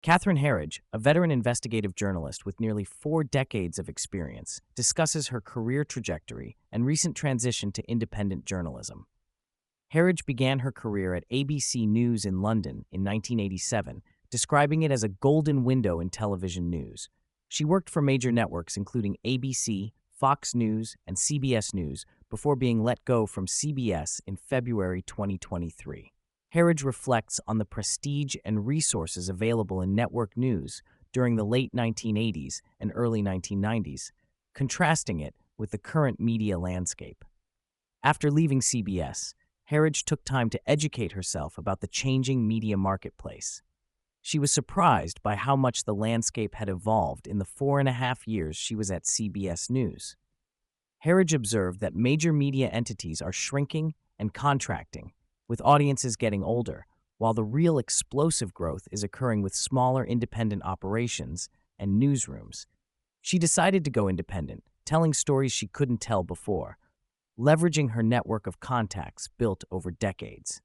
Catherine Herridge, a veteran investigative journalist with nearly 4 decades of experience, discusses her career trajectory and recent transition to independent journalism. Herridge began her career at ABC News in London in 1987, describing it as a golden window in television news. She worked for major networks including ABC, Fox News, and CBS News before being let go from CBS in February 2023. Herridge reflects on the prestige and resources available in network news during the late 1980s and early 1990s, contrasting it with the current media landscape. After leaving CBS, Herridge took time to educate herself about the changing media marketplace. She was surprised by how much the landscape had evolved in the 4.5 years she was at CBS News. Herridge observed that major media entities are shrinking and contracting, with audiences getting older, while the real explosive growth is occurring with smaller independent operations and newsrooms. She decided to go independent, telling stories she couldn't tell before, leveraging her network of contacts built over decades.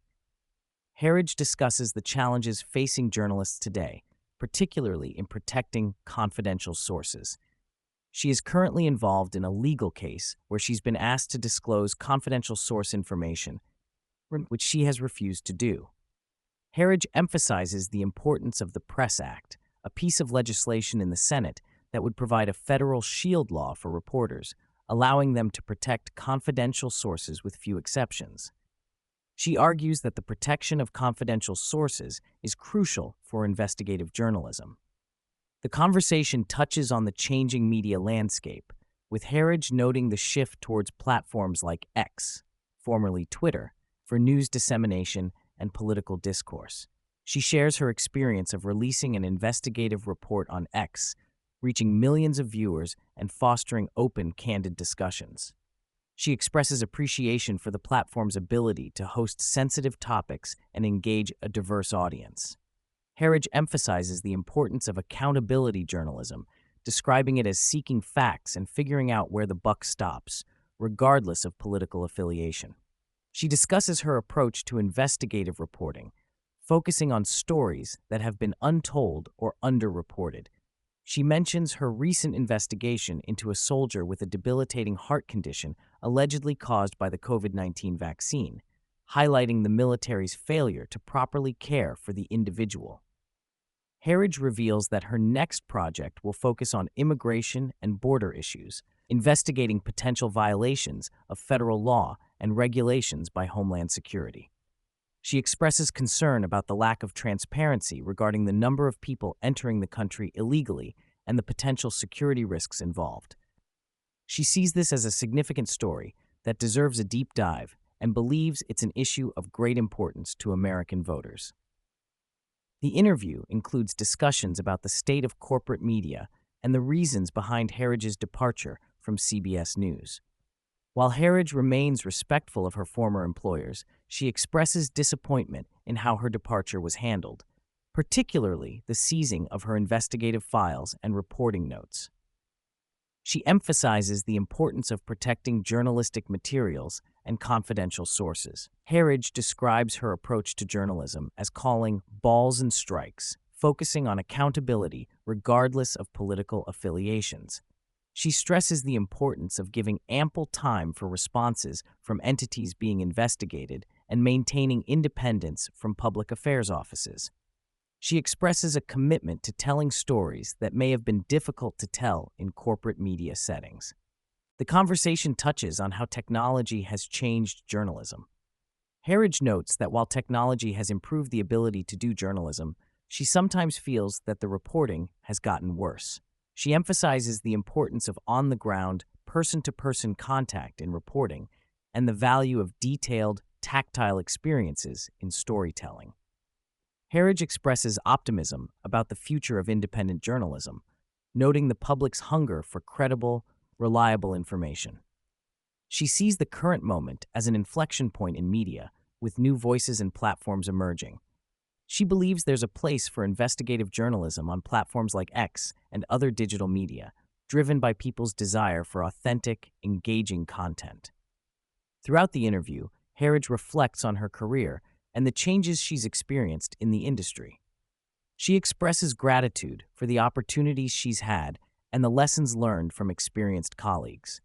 Herridge discusses the challenges facing journalists today, particularly in protecting confidential sources. She is currently involved in a legal case where she's been asked to disclose confidential source information, which she has refused to do. Herridge emphasizes the importance of the Press Act, a piece of legislation in the Senate that would provide a federal shield law for reporters, allowing them to protect confidential sources with few exceptions. She argues that the protection of confidential sources is crucial for investigative journalism. The conversation touches on the changing media landscape, with Herridge noting the shift towards platforms like X, formerly Twitter, for news dissemination and political discourse. She shares her experience of releasing an investigative report on X, reaching millions of viewers and fostering open, candid discussions. She expresses appreciation for the platform's ability to host sensitive topics and engage a diverse audience. Herridge emphasizes the importance of accountability journalism, describing it as seeking facts and figuring out where the buck stops, regardless of political affiliation. She discusses her approach to investigative reporting, focusing on stories that have been untold or underreported. She mentions her recent investigation into a soldier with a debilitating heart condition allegedly caused by the COVID-19 vaccine, highlighting the military's failure to properly care for the individual. Herridge reveals that her next project will focus on immigration and border issues, investigating potential violations of federal law and regulations by Homeland Security. She expresses concern about the lack of transparency regarding the number of people entering the country illegally and the potential security risks involved. She sees this as a significant story that deserves a deep dive and believes it's an issue of great importance to American voters. The interview includes discussions about the state of corporate media and the reasons behind Herridge's departure from CBS News. While Herridge remains respectful of her former employers, she expresses disappointment in how her departure was handled, particularly the seizing of her investigative files and reporting notes. She emphasizes the importance of protecting journalistic materials and confidential sources. Herridge describes her approach to journalism as calling balls and strikes, focusing on accountability regardless of political affiliations. She stresses the importance of giving ample time for responses from entities being investigated and maintaining independence from public affairs offices. She expresses a commitment to telling stories that may have been difficult to tell in corporate media settings. The conversation touches on how technology has changed journalism. Herridge notes that while technology has improved the ability to do journalism, she sometimes feels that the reporting has gotten worse. She emphasizes the importance of on-the-ground, person-to-person contact in reporting and the value of detailed, tactile experiences in storytelling. Herridge expresses optimism about the future of independent journalism, noting the public's hunger for credible, reliable information. She sees the current moment as an inflection point in media, with new voices and platforms emerging. She believes there's a place for investigative journalism on platforms like X and other digital media, driven by people's desire for authentic, engaging content. Throughout the interview, Herridge reflects on her career and the changes she's experienced in the industry. She expresses gratitude for the opportunities she's had and the lessons learned from experienced colleagues.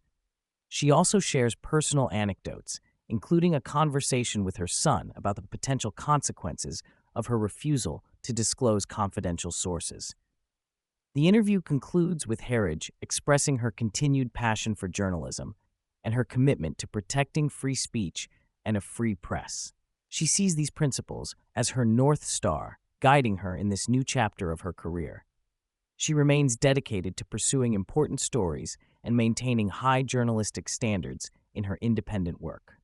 She also shares personal anecdotes, including a conversation with her son about the potential consequences of her refusal to disclose confidential sources. The interview concludes with Herridge expressing her continued passion for journalism and her commitment to protecting free speech and a free press. She sees these principles as her North Star, guiding her in this new chapter of her career. She remains dedicated to pursuing important stories and maintaining high journalistic standards in her independent work.